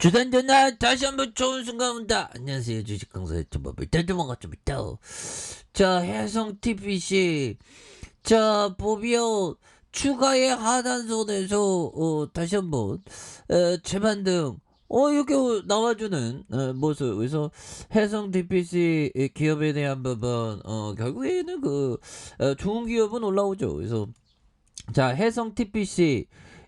주단 전화 다시 한번 좋은 순간 온다. 안녕하세요, 주식 강사 유튜버들 대주먹었습니다. 자, 해성 TPC 자 보비오 추가의 하단선에서 다시 한번 재반등 이렇게 나와주는 모습. 그래서 해성 TPC 기업에 대한 부분 결국에는 좋은 기업은 올라오죠. 그래서 자, 해성 TPC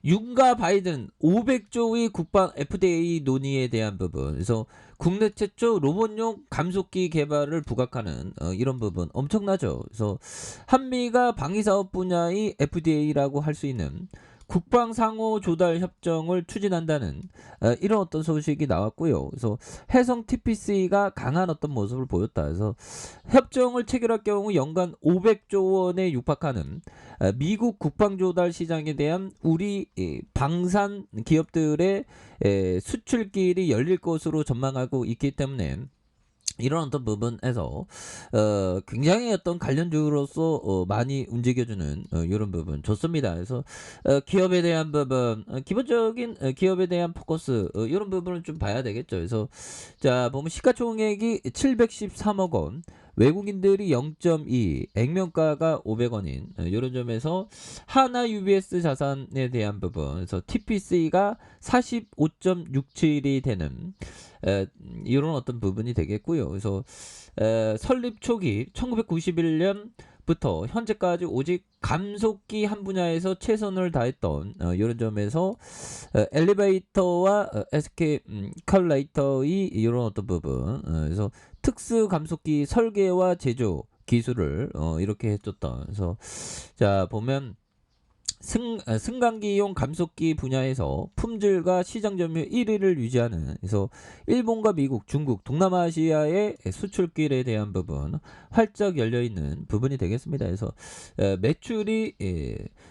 윤가 바이든 500조의 국방 FDA 논의에 대한 부분. 그래서 국내 최초 로봇용 감속기 개발을 부각하는 이런 부분 엄청나죠. 그래서 한미가 방위사업 분야의 FDA라고 할 수 있는 국방 상호 조달 협정을 추진한다는 이런 어떤 소식이 나왔고요. 그래서 해성 TPC가 강한 어떤 모습을 보였다. 그래서 협정을 체결할 경우 연간 500조 원에 육박하는 미국 국방 조달 시장에 대한 우리 방산 기업들의 수출길이 열릴 것으로 전망하고 있기 때문에 이런 어떤 부분에서 굉장히 어떤 관련주로서 많이 움직여주는 이런 부분 좋습니다. 그래서 기업에 대한 부분, 기본적인 기업에 대한 포커스 이런 부분을 좀 봐야 되겠죠. 그래서 자 보면 시가총액이 713억 원, 외국인들이 0.2, 액면가가 500원인 이런 점에서 하나 UBS 자산에 대한 부분, 그래서 TPC가 45.67이 되는 이런 어떤 부분이 되겠고요. 그래서 설립 초기 1991년부터 현재까지 오직 감속기 한 분야에서 최선을 다했던 이런 점에서 엘리베이터와 SK 컬라이터의 이런 어떤 부분, 그래서 특수 감속기 설계와 제조 기술을 이렇게 해줬던. 그래서 자 보면 승강기용 감속기 분야에서 품질과 시장 점유율 1위를 유지하는, 그래서 일본과 미국, 중국, 동남아시아의 수출길에 대한 부분 활짝 열려 있는 부분이 되겠습니다. 그래서 매출이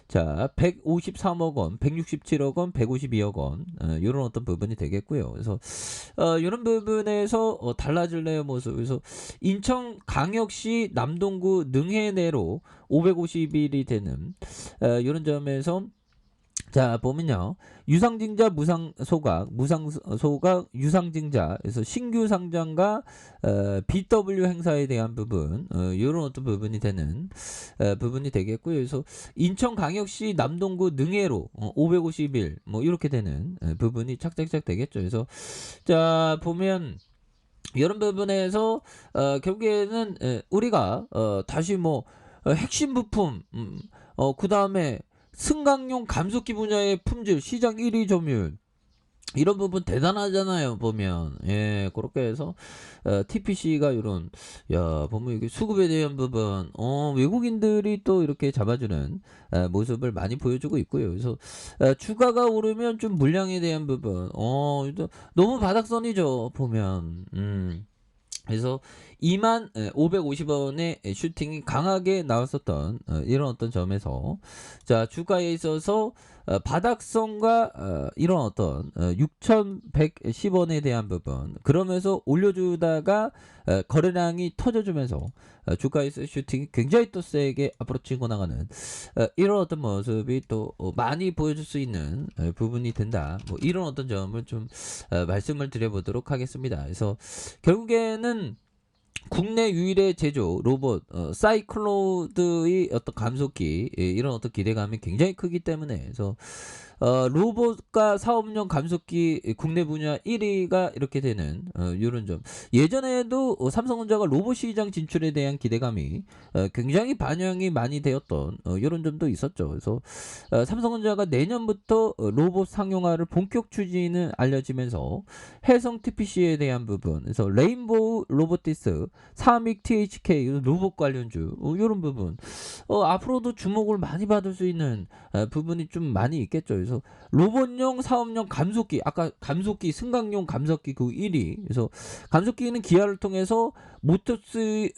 자 153억 원, 167억 원, 152억 원 이런 어떤 부분이 되겠고요. 그래서 이런 부분에서 달라질래요 모습. 그래서 인천광역시 남동구 능해내로 550일이 되는 이런 점에서 자 보면요, 유상증자 무상소각, 무상소각 유상증자, 그래서 신규 상장과 BW 행사에 대한 부분 이런 어떤 부분이 되는 부분이 되겠고요. 그래서 인천광역시 남동구 능해로 550일 뭐 이렇게 되는 부분이 착착착 되겠죠. 그래서 자 보면 이런 부분에서 결국에는 우리가 다시 뭐 핵심 부품, 그 다음에 승강용 감속기 분야의 품질 시장 1위 점유율 이런 부분 대단하잖아요 보면. 예, 그렇게 해서 TPC가 이런, 야 보면 이게 수급에 대한 부분 외국인들이 또 이렇게 잡아주는 모습을 많이 보여주고 있고요. 그래서 주가가 오르면 좀 물량에 대한 부분 너무 바닥선이죠 보면. 그래서 2만 550원의 슈팅이 강하게 나왔었던 이런 어떤 점에서 자 주가에 있어서 바닥선과 이런 어떤 6,110원에 대한 부분 그러면서 올려주다가 거래량이 터져주면서 주가에서 슈팅이 굉장히 또 세게 앞으로 치고 나가는 이런 어떤 모습이 또 많이 보여줄 수 있는 부분이 된다. 뭐 이런 어떤 점을 좀 말씀을 드려보도록 하겠습니다. 그래서 결국에는 국내 유일의 제조 로봇 사이클로드의 어떤 감속기 이런 어떤 기대감이 굉장히 크기 때문에, 그래서 로봇과 사업용 감속기 국내 분야 1위가 이렇게 되는 이런 점. 예전에도 삼성전자가 로봇 시장 진출에 대한 기대감이 굉장히 반영이 많이 되었던 이런 점도 있었죠. 그래서 삼성전자가 내년부터 로봇 상용화를 본격 추진은 알려지면서 해성 TPC에 대한 부분, 그래서 레인보우 로보티스, 사믹 THK 로봇 관련주 이런 부분 앞으로도 주목을 많이 받을 수 있는 부분이 좀 많이 있겠죠. 그래서 로봇용 사업용 감속기, 아까 감속기 승강용 감속기 그 1위. 그래서 감속기는 기아를 통해서 모터의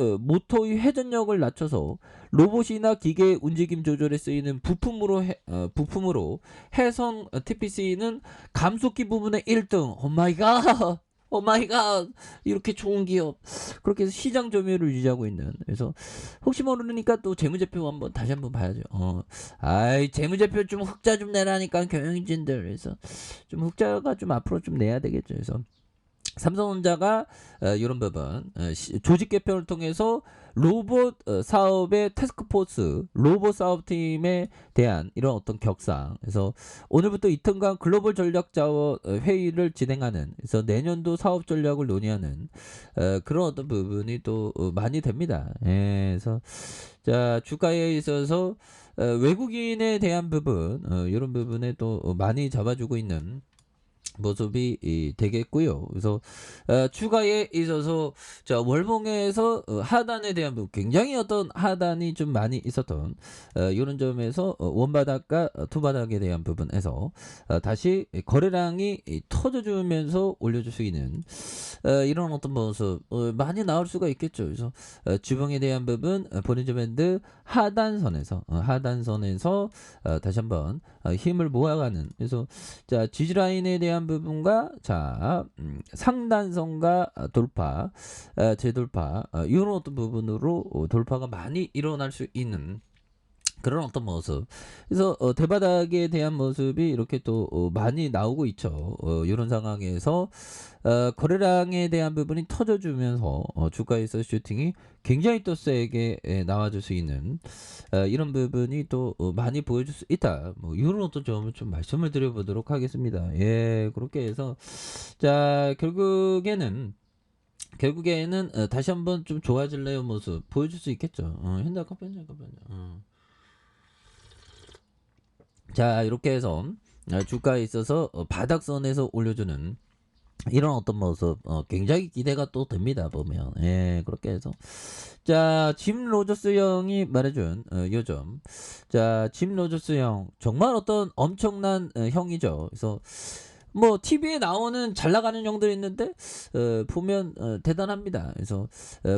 회전력을 낮춰서 로봇이나 기계 움직임 조절에 쓰이는 부품으로 해성 TPC는 감속기 부분의 1등. 오 마이 갓. 마이 갓 이렇게 좋은 기업 그렇게 해서 시장 점유율을 유지하고 있는 그래서 혹시 모르니까 또 재무제표 한번 다시 한번 봐야죠. 아이 재무제표 좀 흑자 좀 내라니까 경영진들 그래서 좀 흑자가 좀 앞으로 좀 내야 되겠죠. 그래서 삼성전자가 이런 부분 조직 개편을 통해서 로봇 사업의 태스크포스 로봇 사업팀에 대한 이런 어떤 격상 그래서 오늘부터 이틀간 글로벌 전략자원 회의를 진행하는 그래서 내년도 사업 전략을 논의하는 그런 어떤 부분이 또 많이 됩니다. 예, 그래서 자 주가에 있어서 외국인에 대한 부분 이런 부분에 또 많이 잡아주고 있는 모습이 되겠고요. 그래서 추가에 있어서 자 월봉에서 하단에 대한 부분 굉장히 어떤 하단이 좀 많이 있었던 이런 점에서 원바닥과 투바닥에 대한 부분에서 다시 거래량이 터져주면서 올려줄 수 있는 이런 어떤 모습 많이 나올 수가 있겠죠. 그래서 주봉에 대한 부분 보리저 밴드 하단선에서 다시 한번 힘을 모아가는 그래서 자 지지라인에 대한 부분과 자 상단선과 돌파 재돌파 이런 어떤 부분으로 돌파가 많이 일어날 수 있는 그런 어떤 모습. 그래서 대바닥에 대한 모습이 이렇게 또 많이 나오고 있죠. 이런 상황에서 거래량에 대한 부분이 터져주면서 주가에서 슈팅이 굉장히 또 세게 나와줄 수 있는 이런 부분이 또 많이 보여줄 수 있다. 뭐 이런 어떤 점을 좀 말씀을 드려보도록 하겠습니다. 예, 그렇게 해서 자 결국에는 다시 한번 좀 좋아질래요 모습 보여줄 수 있겠죠. 현대카페. 자 이렇게 해서 주가에 있어서 바닥선에서 올려주는 이런 어떤 모습 굉장히 기대가 또 됩니다 보면 예 그렇게 해서 자 짐 로저스 형이 말해준 요점 자짐 로저스 형 정말 어떤 엄청난 형이죠. 그래서 뭐 TV에 나오는 잘 나가는 형들이 있는데 보면 대단합니다. 그래서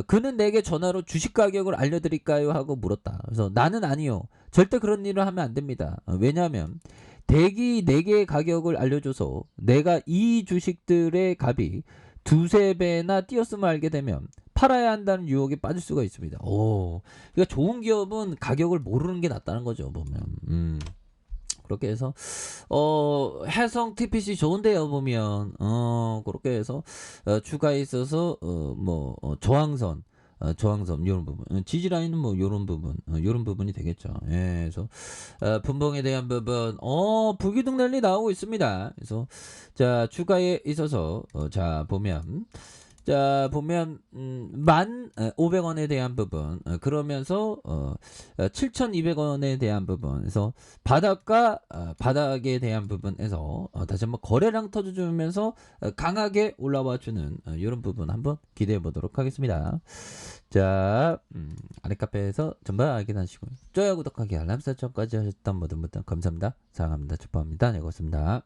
그는 내게 전화로 주식 가격을 알려드릴까요 하고 물었다. 그래서 나는 아니요. 절대 그런 일을 하면 안 됩니다. 왜냐하면 대기 4개의 가격을 알려줘서 내가 이 주식들의 값이 두세 배나 뛰었음을 알게 되면 팔아야 한다는 유혹에 빠질 수가 있습니다. 그러니까 좋은 기업은 가격을 모르는 게 낫다는 거죠 보면. 그렇게 해서 해성 TPC 좋은데요 보면 그렇게 해서 주가에 있어서 저항선 이런 부분 지지라인은 뭐 이런 부분 이런 부분이 되겠죠. 예, 그래서 분봉에 대한 부분 불기둥 랠리 나오고 있습니다. 그래서 자 주가에 있어서 자 보면 1,500원에 대한 부분 그러면서 7,200원에 대한 부분 그래서 바닥과 바닥에 대한 부분에서 다시 한번 거래량 터져주면서 강하게 올라와주는 이런 부분 한번 기대해 보도록 하겠습니다. 자 아랫카페에서 전반 확인하시고 좋아요 구독하기 알람 설정까지 하셨던 모든 분들 감사합니다. 사랑합니다. 축복합니다. 네 고맙습니다.